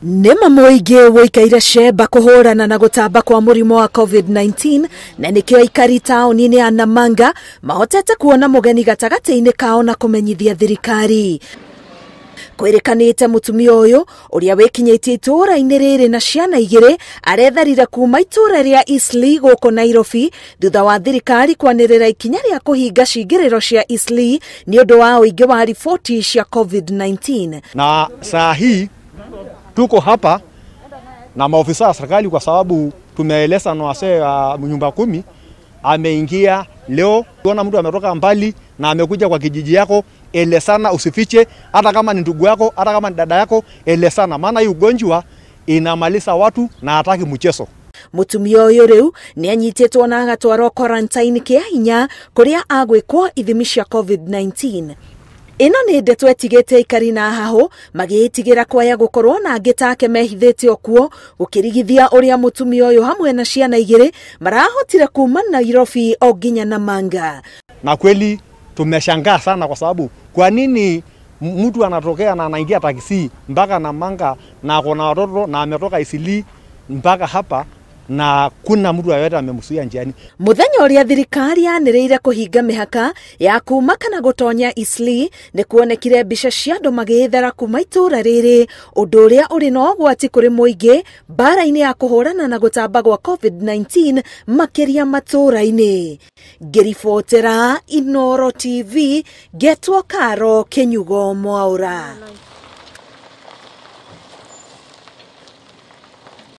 Nima muingi wikaire sheba kuhurana na gutamba kwa murimu wa COVID-19 na nikio aikari tauni-ini ya Namanga mahotete kuona mugeni gatagati-ini kao na kumenyithia thirikari. Kwirikanite mutumia uyu uria wikinyitie ituura-ini riri na ciana igiri aretharire kuuma ituura ria Eastleigh guku Nairobi thutha wa thirikari kwanirira ikinya ria kuhinga cingiriro cia Eastleigh ni undu wa uingi wa ripoti cia COVID-19. Na saa hii tuko hapa na maofisa wa serikali kwa sababu tumeeleza na wase nyumba 10 ameingia leo. Unaona mtu ametoka mbali na amekuja kwa kijiji yako, elezana, usifiche. Hata kama ni ndugu yako, hata kama ni dada yako, elezana, maana hii ugonjwa inamaliza watu na hataki mchezo. Mutumia uyu riu ni anyitetwo na agatwarwo quarantine kia hinya kuria agwikwo ithimi cia COVID-19. Ino ni ndeto etigete ikari na haho magitigira kwaya gukorwo na angitake mehithete okuo gukirigithia uria mutumia uyu hamwe na ciana igiri marahotire kuuma Nairobi o nginya Namanga. Na kweli tumeshangaa sana kwa sababu kwa nini mtu anatokea na anaingia taksi mpaka Namanga na akona watoto na ametoka Eastleigh mpaka hapa na kuna mtu yote amemsuia njiani. Muthenya uria thirikari yaniriire kuhinga mihaka ya kuuma kana gutonya Eastleigh ni kuonekire mbica cia andu magithera kuuma itura riri undu uria uri no gwati kuri muingi bara-ini ya kuhurana na gutamba gwa COVID-19 makiria matura-ini. Ngiribotera Inooro TV, Getwo Karo Kenyugo Mwaura.